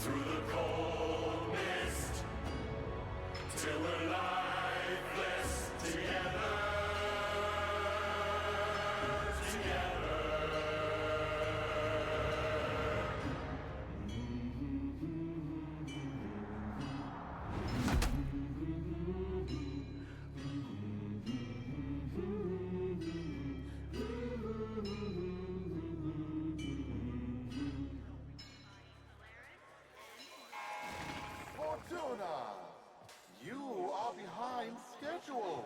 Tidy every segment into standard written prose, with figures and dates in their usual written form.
Through the cold mist, till we're lifeless together. Fortuna! You are behind schedule.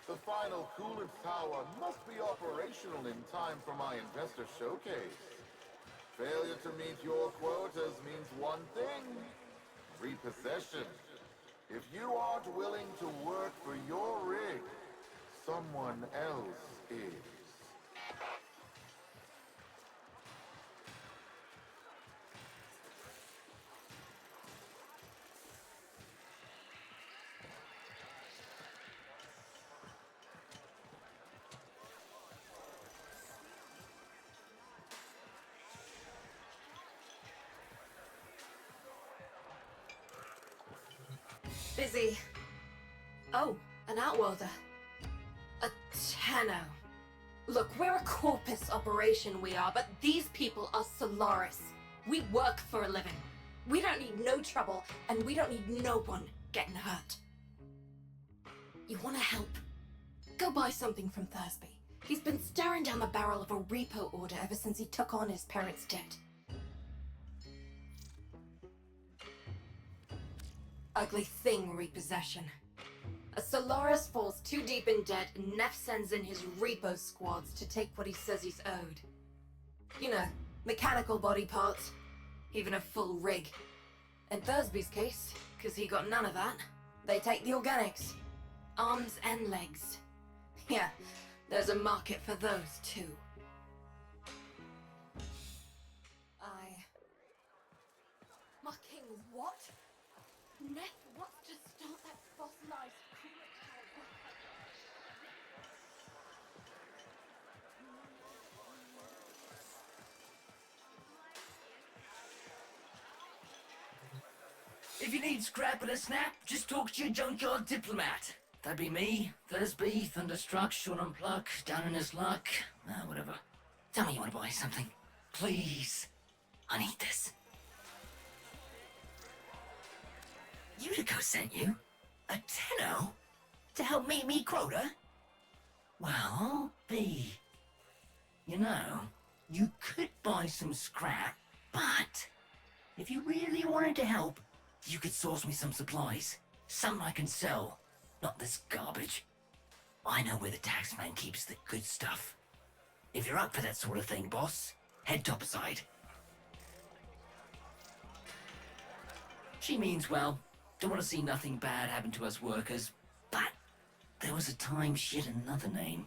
The final coolant tower must be operational in time for my investor showcase. Failure to meet your quotas means one thing: repossession. If you aren't willing to work for your rig, someone else is. Busy. Oh, an outworlder. A Tenno. Look, we're a corpus operation, we are, but these people are Solaris. We work for a living. We don't need no trouble, and we don't need no one getting hurt. You wanna help? Go buy something from Thursby. He's been staring down the barrel of a repo order ever since he took on his parents' debt. Ugly thing, repossession. A Solaris falls too deep in debt, and Nef sends in his repo squads to take what he says he's owed. You know, mechanical body parts, even a full rig. In Thursby's case, because he got none of that, they take the organics. Arms and legs. Yeah, there's a market for those too. Marking what? Nef wants to start that fossilized coolant tower. If you need scrap and a snap, just talk to your junkyard diplomat. That'd be me, Thursby, Thunderstruck, Sean Unpluck, down in his luck, whatever. Tell me you want to buy something. Please. I need this. Eudico sent you? A Tenno? To help meet me quota? Well, B. You know, you could buy some scrap, but if you really wanted to help, you could source me some supplies. Some I can sell, not this garbage. I know where the taxman keeps the good stuff. If you're up for that sort of thing, boss, head topside. She means well. Don't want to see nothing bad happen to us workers, but there was a time she had another name.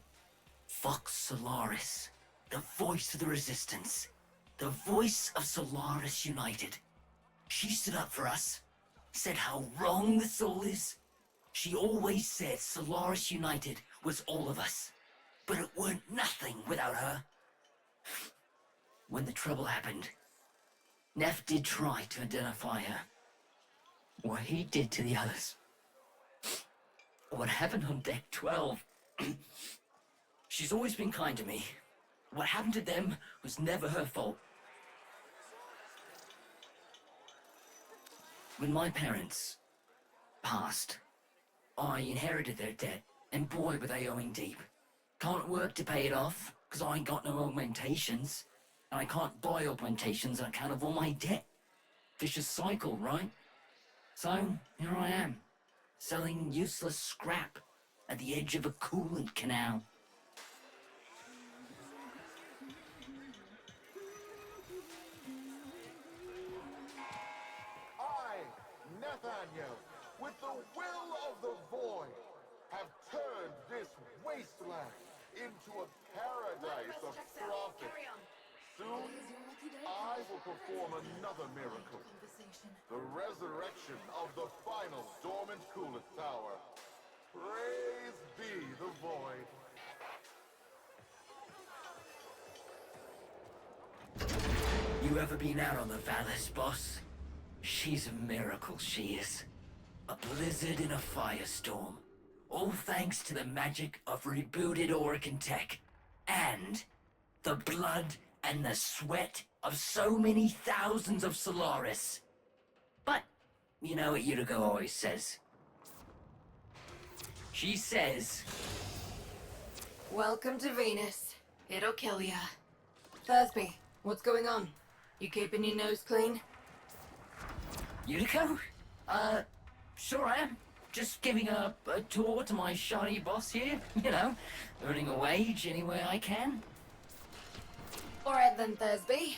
Vox Solaris. The voice of the resistance. The voice of Solaris United. She stood up for us. Said how wrong this all is. She always said Solaris United was all of us. But it weren't nothing without her. When the trouble happened, Nef did try to identify her. What he did to the others. What happened on deck 12. She's always been kind to me. What happened to them was never her fault. When my parents passed, I inherited their debt, and boy were they owing deep. Can't work to pay it off, because I ain't got no augmentations. And I can't buy augmentations on account of all my debt. Vicious cycle, right? So, here I am, selling useless scrap at the edge of a coolant canal. I, Nef Anyo, with the will of the void, have turned this wasteland into a paradise of profit. Soon, I will perform another miracle. The resurrection of the final dormant coolant tower. Praise be the void. You ever been out on the Vallis, boss? She's a miracle, she is. A blizzard in a firestorm. All thanks to the magic of rebooted Orican tech. And the blood and the sweat of so many thousands of Solaris. But, you know what Eudico always says. She says, Welcome to Venus. It'll kill ya. Thursby, what's going on? You keeping your nose clean? Eudico? Sure I am. Just giving a tour to my shiny boss here, you know, earning a wage any way I can. Alright then, Thursby.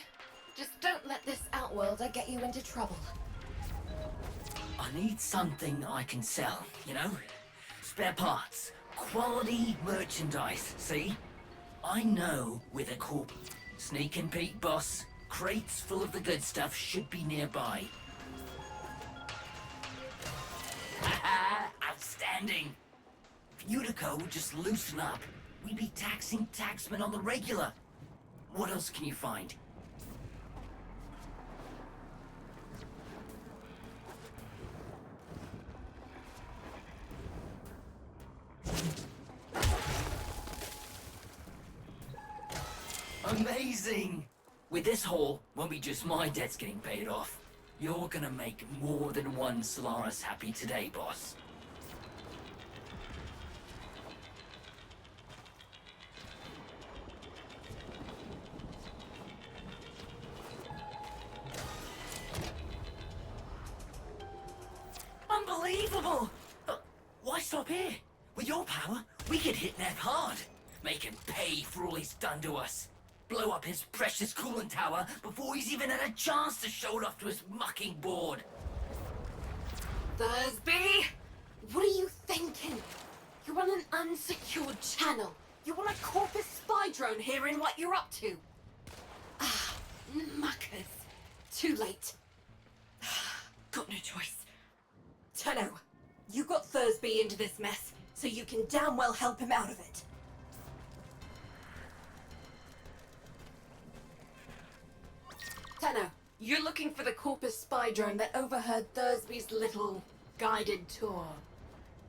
Just don't let this outworlder get you into trouble. I need something I can sell, you know? Spare parts, quality merchandise, see? I know where the corp... Sneak and peek, boss. Crates full of the good stuff should be nearby. Haha, outstanding! If Eudico would just loosen up, we'd be taxing taxmen on the regular. What else can you find? Amazing! With this haul, won't be just my debts getting paid off. You're gonna make more than one Solaris happy today, boss. Unbelievable! Why stop here? With your power, we could hit Nef hard. Make him pay for all he's done to us. Blow up his precious coolant tower before he's even had a chance to show it off to his mucking board. Thursby! What are you thinking? You're on an unsecured channel. You want a Corpus spy drone hearing what you're up to? Ah, muckers. Too late. Got no choice. Tenno, you got Thursby into this mess, so you can damn well help him out of it. Tenno, you're looking for the Corpus spy drone that overheard Thursby's little guided tour.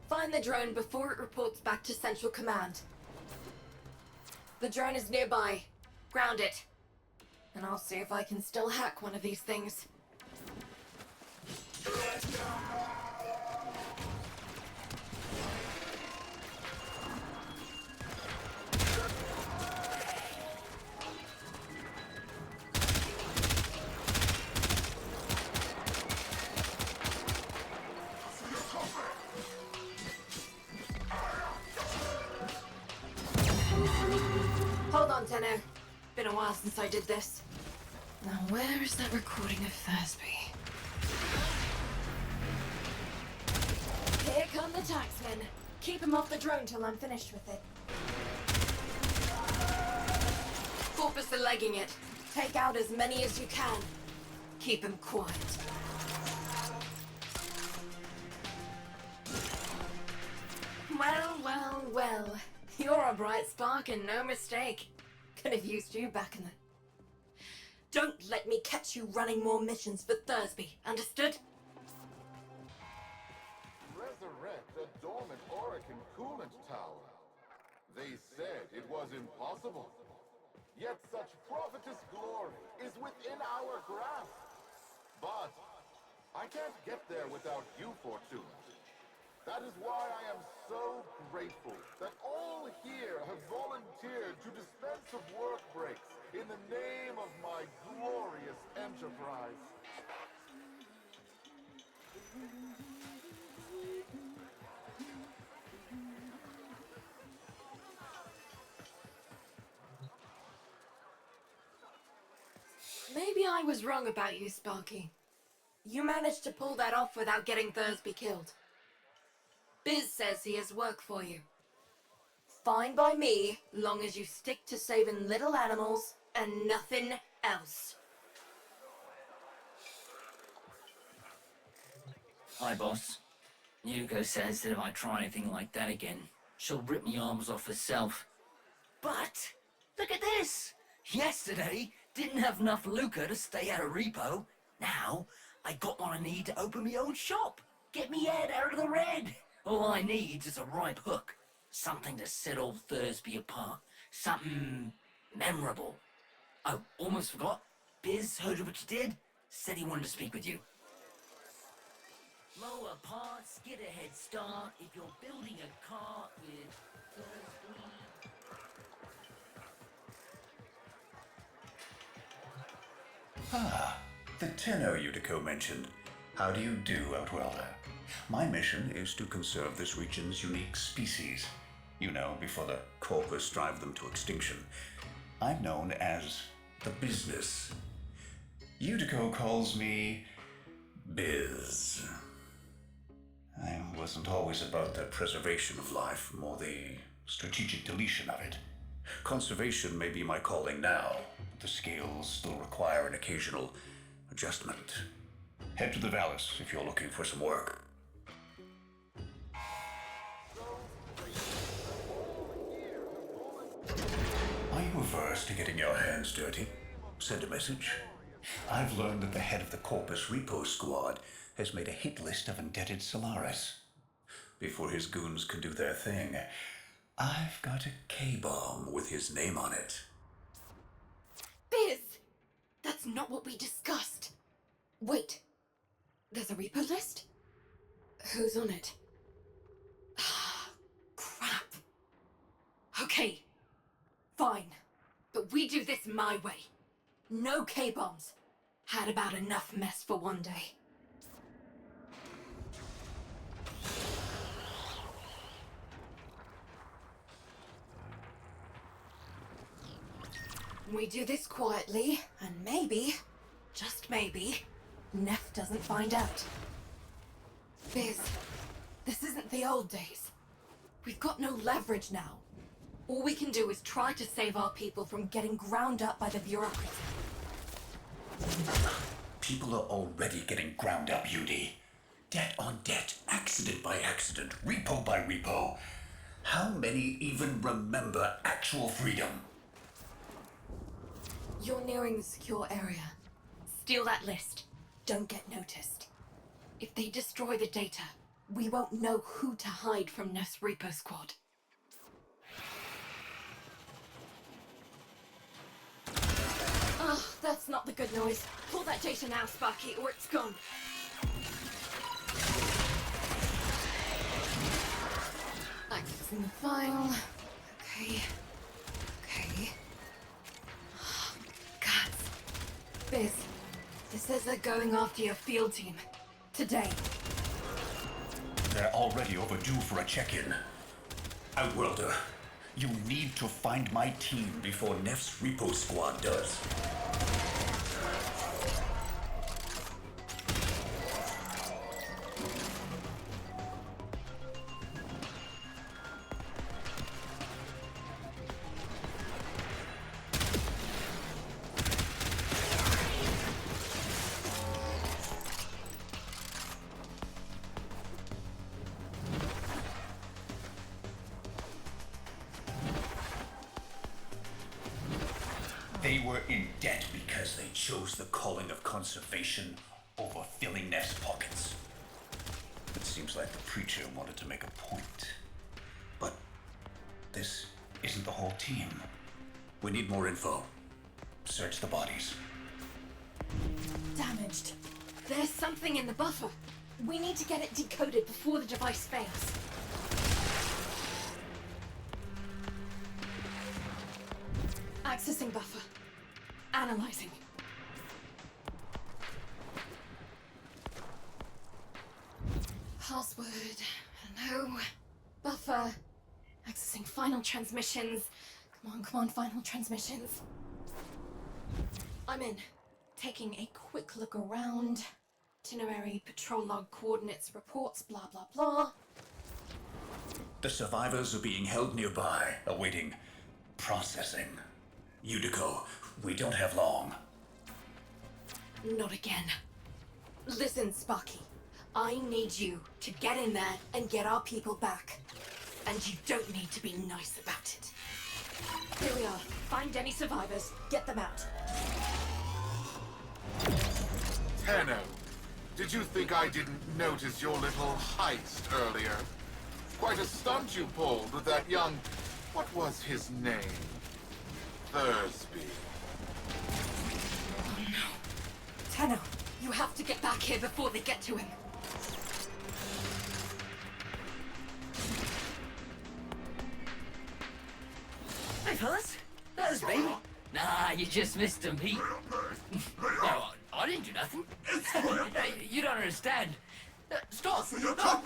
Find the drone before it reports back to Central Command. The drone is nearby. Ground it. And I'll see if I can still hack one of these things. Hold on, Tenno. Been a while since I did this. Now where is that recording of Thursby? Here come the taxmen. Keep him off the drone till I'm finished with it. Corpus are legging it. Take out as many as you can. Keep him quiet. Well, well, well. You're a bright spark and no mistake. Could have used you back in the... Don't let me catch you running more missions for Thursby, understood? Resurrect a dormant Orican coolant tower. They said it was impossible. Yet such prophetess glory is within our grasp. But I can't get there without you, Fortuna. That is why I am so grateful that all here have volunteered to dispense of work breaks in the name of my glorious enterprise. Maybe I was wrong about you, Sparky. You managed to pull that off without getting Thursby killed. Biz says he has work for you. Fine by me, long as you stick to saving little animals and nothing else. Hi, boss. Eudico says that if I try anything like that again, she'll rip me arms off herself. But, look at this! Yesterday, Didn't have enough lucre to stay out of repo. Now, I got what I need to open my own shop. Get me head out of the red. All I need is a ripe hook. Something to set old Thursby apart. Something memorable. Oh, almost forgot. Biz heard of what you did. Said he wanted to speak with you. Lower parts, get a head start if you're building a car with Thursby. Ah, the tenor Eudico mentioned. How do you do, Outwelder? My mission is to conserve this region's unique species. You know, before the corpus drive them to extinction. I'm known as the business. Eudico calls me Biz. I wasn't always about the preservation of life, more the strategic deletion of it. Conservation may be my calling now, but the scales still require an occasional adjustment. Head to the Vallis if you're looking for some work. Are you averse to getting your hands dirty? Send a message. I've learned that the head of the Corpus Repo Squad has made a hit list of indebted Solaris. Before his goons can do their thing, I've got a K-bomb with his name on it. Biz! That's not what we discussed. Wait. There's a repo list? Who's on it? Crap. Okay. Fine. But we do this my way. No K-bombs. Had about enough mess for one day. We do this quietly, and maybe, just maybe, Nef doesn't find out. Biz, this isn't the old days. We've got no leverage now. All we can do is try to save our people from getting ground up by the bureaucracy. People are already getting ground up, Eudi. Debt on debt, accident by accident, repo by repo. How many even remember actual freedom? You're nearing the secure area. Steal that list. Don't get noticed. If they destroy the data, we won't know who to hide from Nef's Repo Squad. Ugh, that's not the good noise. Pull that data now, Sparky, or it's gone. Accessing the file. Okay. Biz, this says they're going after your field team. Today. They're already overdue for a check-in. Outworlder, you need to find my team before Nef's Repo Squad does. They were in debt because they chose the calling of conservation over filling Nef's pockets. It seems like the preacher wanted to make a point. But this isn't the whole team. We need more info. Search the bodies. Damaged. There's something in the buffer. We need to get it decoded before the device fails. Accessing buffer. Analyzing. Password. No. Buffer. Accessing final transmissions. Come on, final transmissions. I'm in. Taking a quick look around. Itinerary, patrol log, coordinates, reports, blah blah blah. The survivors are being held nearby, awaiting processing. Eudico, we don't have long. Not again. Listen, Sparky. I need you to get in there and get our people back. And you don't need to be nice about it. Here we are. Find any survivors. Get them out. Tenno, did you think I didn't notice your little heist earlier? Quite a stunt you pulled with that young... what was his name? Thursby. Oh no. Tenno, you have to get back here before they get to him. Hey, fellas. That's me. Nah, you just missed him, Pete. No, I didn't do nothing. You don't understand. Stop! Stop!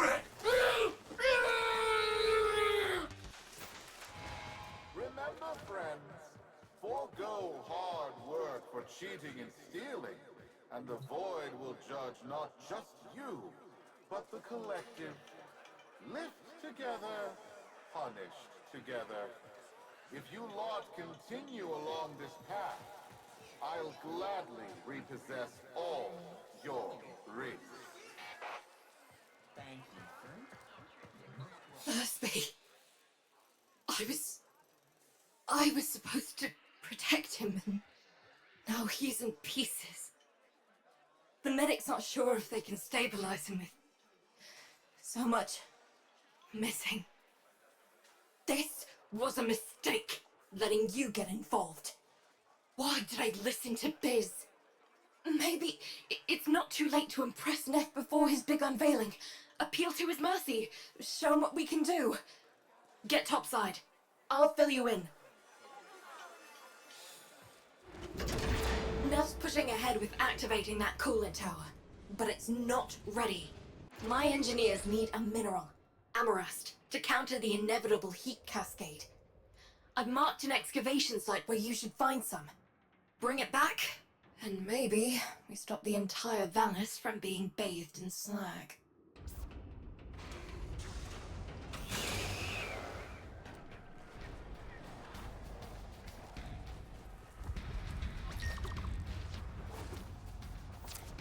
Remember, friends, forego hard work for cheating and stealing, and the Void will judge not just you, but the collective. Lift together, punished together. If you lot continue along this path, I'll gladly repossess all your rings. Thank you, Thursby. I was supposed to protect him, and now he's in pieces. The medic's not sure if they can stabilize him with so much missing. This was a mistake, letting you get involved. Why did I listen to Biz? Maybe it's not too late to impress Nef before his big unveiling. Appeal to his mercy. Show him what we can do. Get topside. I'll fill you in. Nef's pushing ahead with activating that coolant tower, but it's not ready. My engineers need a mineral, Amarast, to counter the inevitable heat cascade. I've marked an excavation site where you should find some. Bring it back, and maybe we stop the entire Valis from being bathed in slag.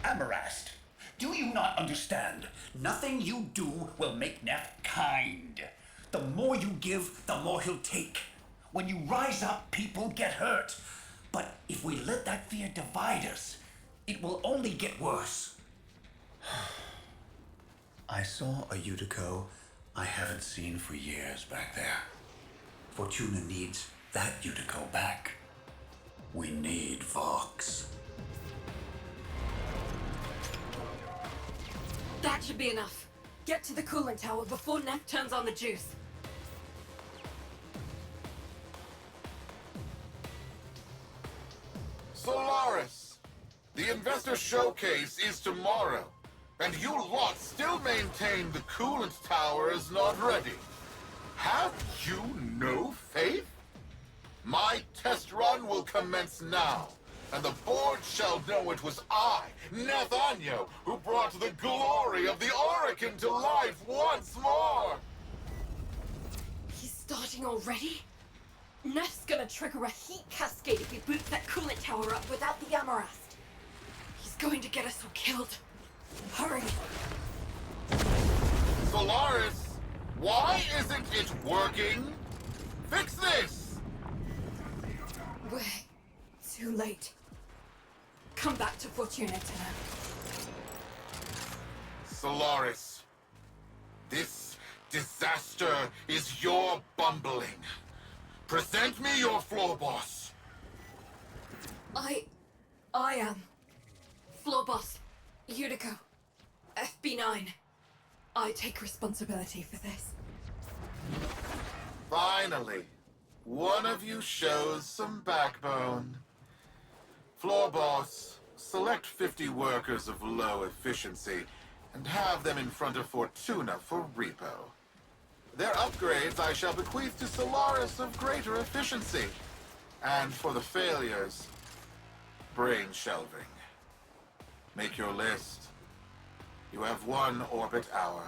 Amarast, do you not understand? Nothing you do will make Nef kind. The more you give, the more he'll take. When you rise up, people get hurt. But if we let that fear divide us, it will only get worse. I saw a Eudico I haven't seen for years back there. Fortuna needs that Eudico back. We need Vox. That should be enough. Get to the coolant tower before Nef turns on the juice. Solaris! The investor showcase is tomorrow, and you lot still maintain the coolant tower is not ready. Have you no faith? My test run will commence now, and the board shall know it was I, Nef Anyo, who brought the glory of the Orokin to life once more! He's starting already? Nef's gonna trigger a heat cascade if he boots that coolant tower up without the Amarast. He's going to get us all killed. Hurry! Solaris, why isn't it working? Fix this! We're too late. Come back to Fortuna, Tenno. Solaris, this disaster is your bumbling. Present me your floor boss. I am floor boss, Eudico, FB9. I take responsibility for this. Finally, one of you shows some backbone. Floor boss, select 50 workers of low efficiency and have them in front of Fortuna for repo. Their upgrades I shall bequeath to Solaris of greater efficiency. And for the failures, brain shelving. Make your list. You have 1 orbit hour.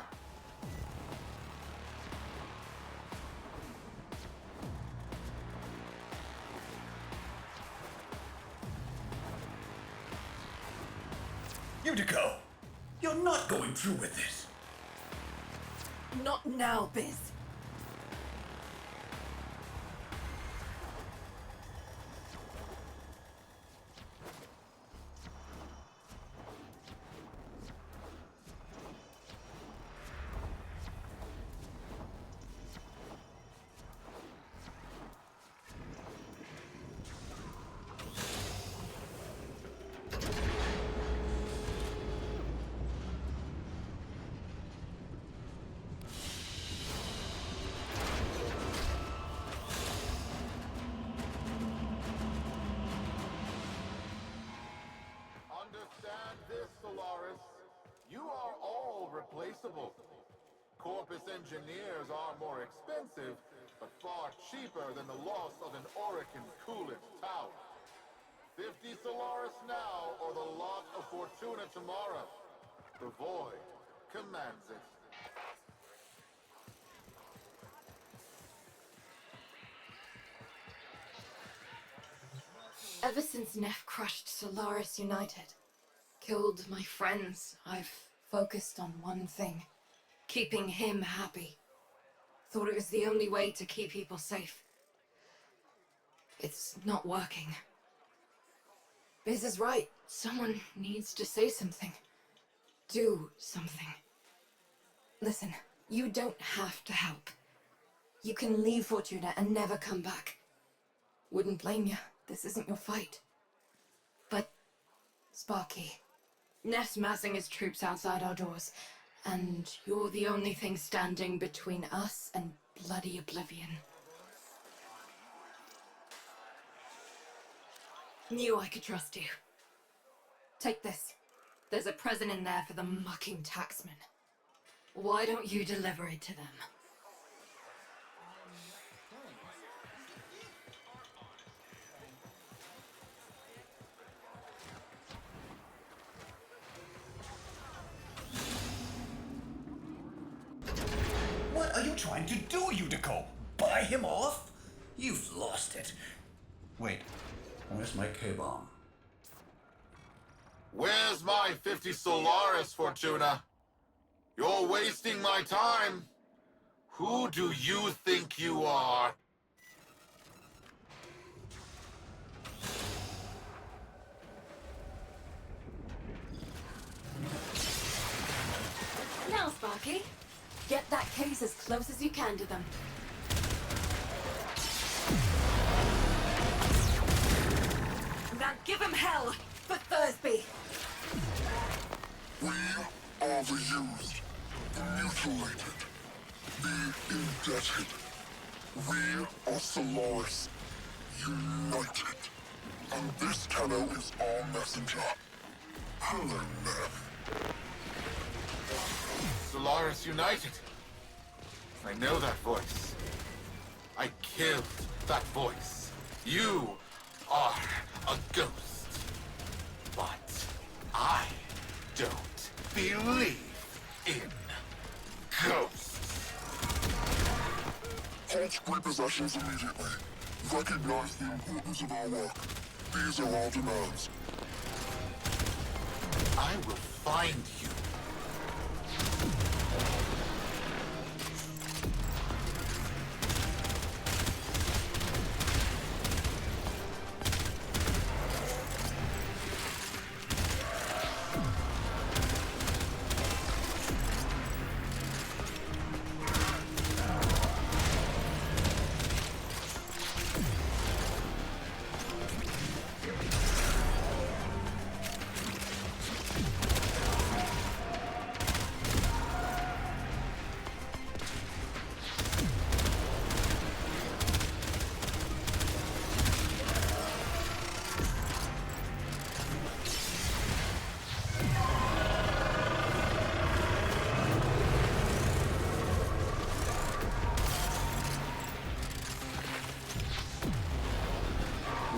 Eudico, you're not going through with this. Not now, Biz. replaceable. Corpus engineers are more expensive, but far cheaper than the loss of an Orican coolant tower. 50 Solaris now, or the lot of Fortuna tomorrow. The Void commands it. Ever since Nef crushed Solaris United, killed my friends, I've focused on one thing. Keeping him happy. Thought it was the only way to keep people safe. It's not working. Biz is right. Someone needs to say something. Do something. Listen, you don't have to help. You can leave Fortuna and never come back. Wouldn't blame you. This isn't your fight. But, Sparky, Nef's massing his troops outside our doors, and you're the only thing standing between us and bloody oblivion. Knew I could trust you. Take this. There's a present in there for the mucking taxman. Why don't you deliver it to them? What are you trying to do, Eudico? Buy him off? You've lost it. Wait, where's my K-bomb? Where's my 50 Solaris, Fortuna? You're wasting my time. Who do you think you are? Now, Sparky, get that case as close as you can to them. Now give him hell for Thursby. We are the used, the mutilated, the indebted. We are Solaris, united. And this Tenno is our messenger. Hello, Nef. Solaris United. I know that voice. I killed that voice. You are a ghost. But I don't believe in ghosts. Halt repossessions immediately. Recognize the importance of our work. These are our demands. I will find you.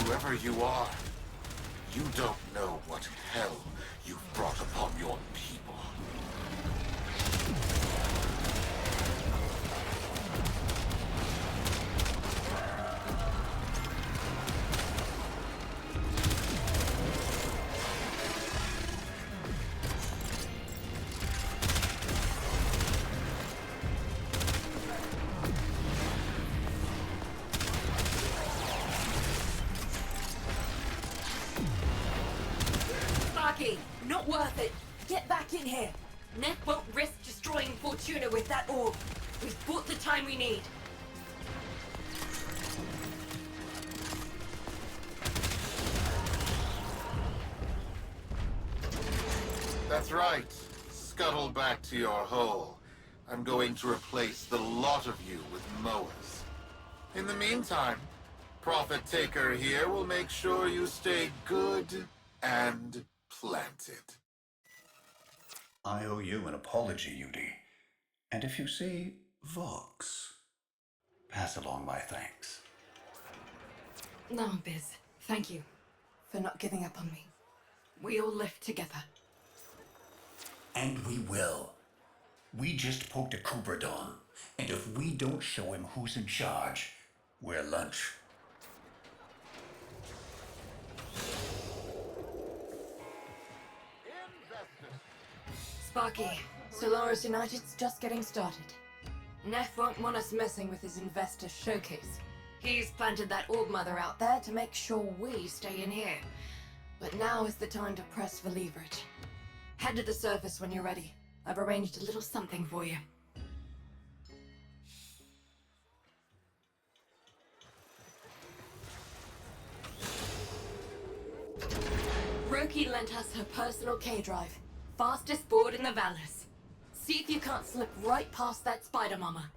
Whoever you are, you don't know what hell you've brought upon your people. Sparky, not worth it. Get back in here. Nef won't risk destroying Fortuna with that orb. We've bought the time we need. That's right. Scuttle back to your hole. I'm going to replace the lot of you with mowers. In the meantime, Prophet Taker here will make sure you stay good and planted. I owe you an apology, Eudi. And if you see Vox, pass along my thanks. No, Biz. Thank you for not giving up on me. We all live together. And we will. We just poked a Cooperdon, and if we don't show him who's in charge, we're lunch. Sparky, Solaris United's just getting started. Nef won't want us messing with his investor showcase. He's planted that orb mother out there to make sure we stay in here. But now is the time to press for leverage. Head to the surface when you're ready. I've arranged a little something for you. Roki lent us her personal K-drive. Fastest board in the Valus. See if you can't slip right past that spider mama.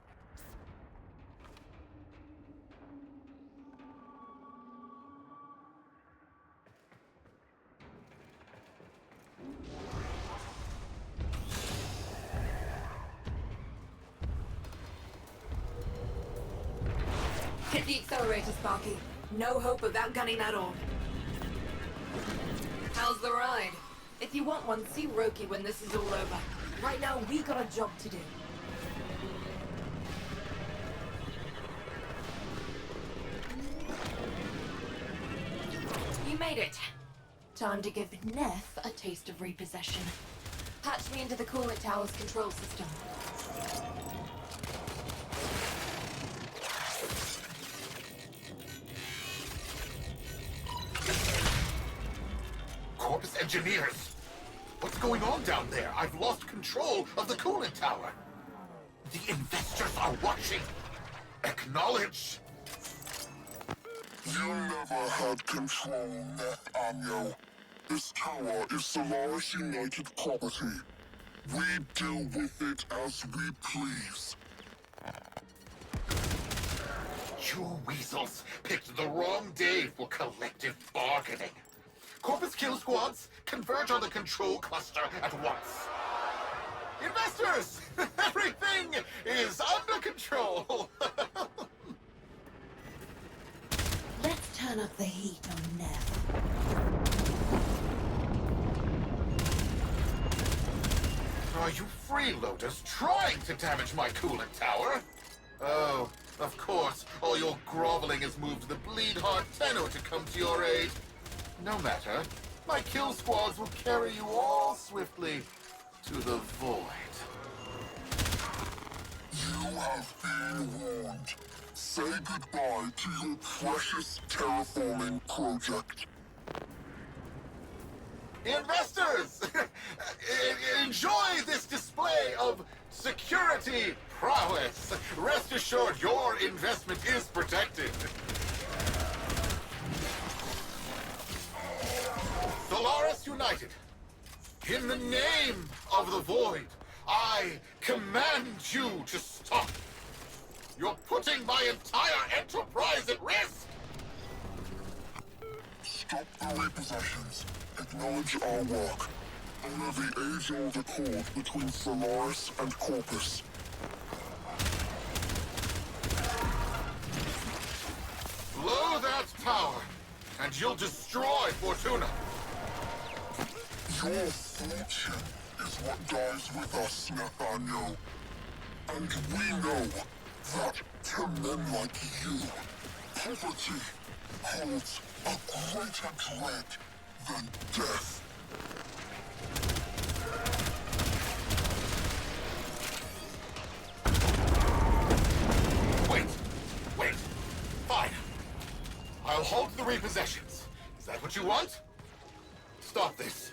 Hit the accelerator, Sparky. No hope of outgunning that orb. How's the ride? If you want one, see Roki when this is all over. Right now, we got a job to do. You made it. Time to give Nef a taste of repossession. Patch me into the coolant tower's control system. Corpus engineers! What's going on down there? I've lost control of the coolant tower. The investors are watching. Acknowledge. You never had control, Nef Anyo. This tower is Solaris United property. We deal with it as we please. You weasels picked the wrong day for collective bargaining. Corpus kill squads, converge on the control cluster at once. Investors! Everything is under control! Let's turn up the heat on Nef. Are you freeloaders trying to damage my coolant tower? Oh, of course, all your groveling has moved the bleed-heart Tenno to come to your aid. No matter, my kill squads will carry you all swiftly to the void. You have been warned. Say goodbye to your precious terraforming project. Investors! Enjoy this display of security prowess. Rest assured your investment is protected. Solaris United, in the name of the Void, I command you to stop. You're putting my entire enterprise at risk. Stop the repossessions. Acknowledge our work. Honor the age-old accord between Solaris and Corpus. Blow that tower, and you'll destroy Fortuna. Your fortune is what dies with us, Nef Anyo. And we know that to men like you, poverty holds a greater dread than death. Wait. Fine. I'll halt the repossessions. Is that what you want? Stop this.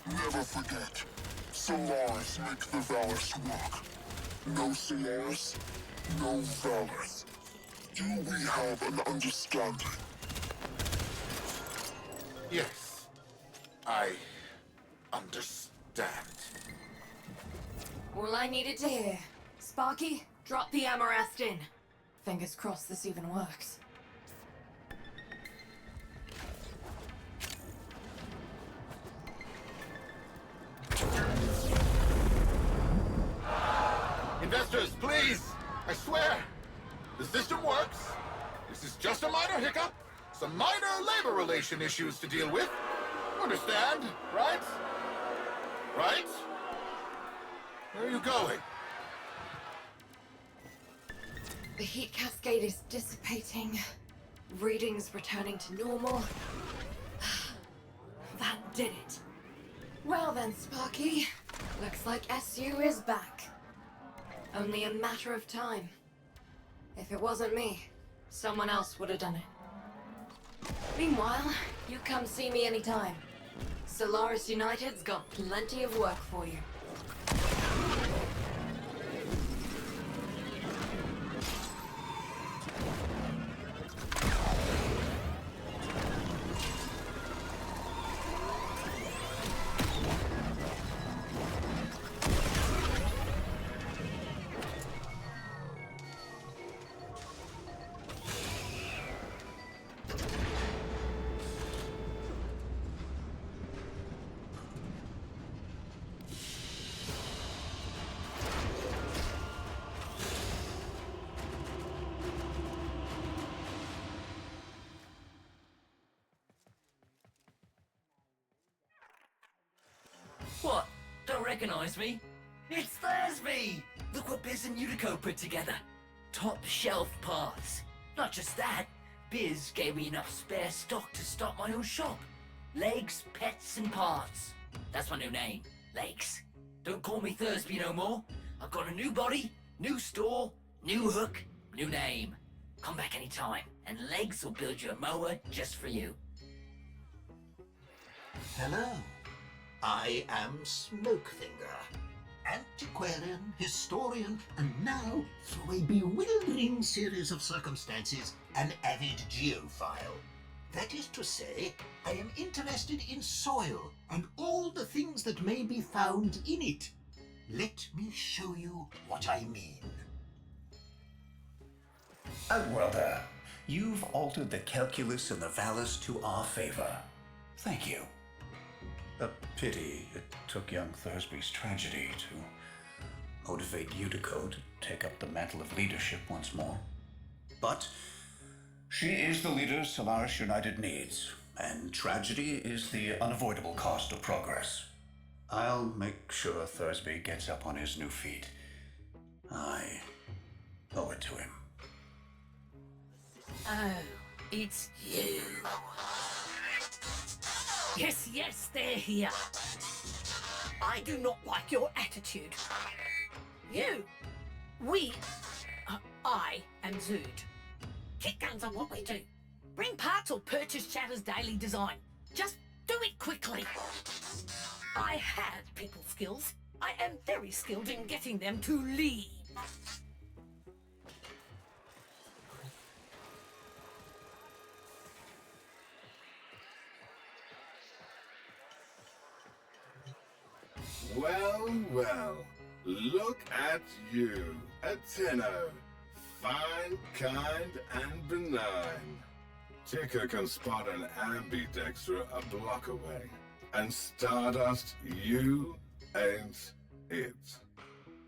Never forget, Solaris make the Valors work. No Solaris, no Valors. Do we have an understanding? Yes. I understand. All I needed to hear. Sparky, drop the Amarast in. Fingers crossed this even works. Investors, please! I swear! The system works. This is just a minor hiccup. Some minor labor relation issues to deal with. Understand, right? Right? Where are you going? The heat cascade is dissipating. Readings returning to normal. That did it. Well then, Sparky. Looks like SU is back. Only a matter of time. If it wasn't me, someone else would have done it. Meanwhile, you come see me anytime. Solaris United's got plenty of work for you. What? Don't recognize me? It's Thursby! Look what Biz and Eudico put together. Top shelf parts. Not just that, Biz gave me enough spare stock to start my own shop. Legs, pets, and parts. That's my new name, Legs. Don't call me Thursby no more. I've got a new body, new store, new hook, new name. Come back anytime, and Legs will build you a mower just for you. Hello. I am Smokefinger, antiquarian, historian, and now, through a bewildering series of circumstances, an avid geophile. That is to say, I am interested in soil and all the things that may be found in it. Let me show you what I mean. Outworlder, you've altered the calculus and the vallus to our favor. Thank you. A pity it took young Thursby's tragedy to motivate Eudico to take up the mantle of leadership once more. But she is the leader Solaris United needs, and tragedy is the unavoidable cost of progress. I'll make sure Thursby gets up on his new feet. I owe it to him. Oh, it's you. Yes, yes, they're here. I do not like your attitude. You. We. I am Zood. Kick guns on what we do. Bring parts or purchase Chatter's daily design. Just do it quickly. I have people skills. I am very skilled in getting them to leave. Well, well, look at you, a Tenno. Fine, kind, and benign. Ticker can spot an ambidexter a block away. And Stardust, you ain't it.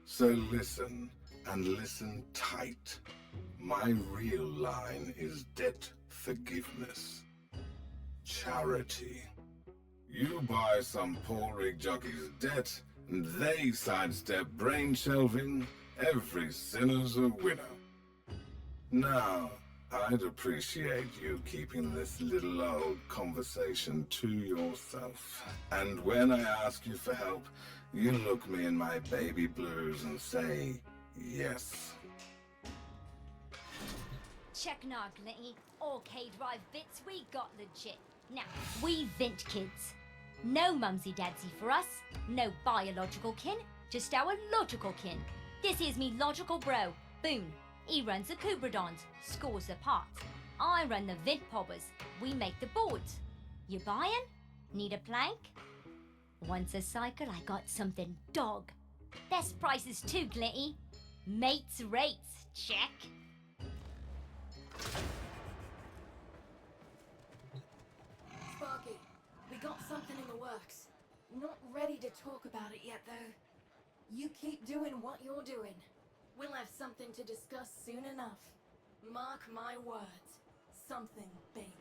So listen, and listen tight. My real line is debt forgiveness. Charity. You buy some poor rig jockey's debt, and they sidestep brain shelving. Every sinner's a winner. Now, I'd appreciate you keeping this little old conversation to yourself. And when I ask you for help, you look me in my baby blues and say, yes. Check Narglitty. All K-Drive bits we got legit. Now, we Vint kids. No mumsy-dadsy for us. No biological kin. Just our logical kin. This is me logical bro, Boone. He runs the Kubradons, scores the parts. I run the Vint pobbers. We make the boards. You buyin'? Need a plank? Once a cycle, I got something dog. Best prices too, Glitty. Mates rates, check. Sparky, we got something in the works. Not ready to talk about it yet, though. You keep doing what you're doing. We'll have something to discuss soon enough. Mark my words. Something big.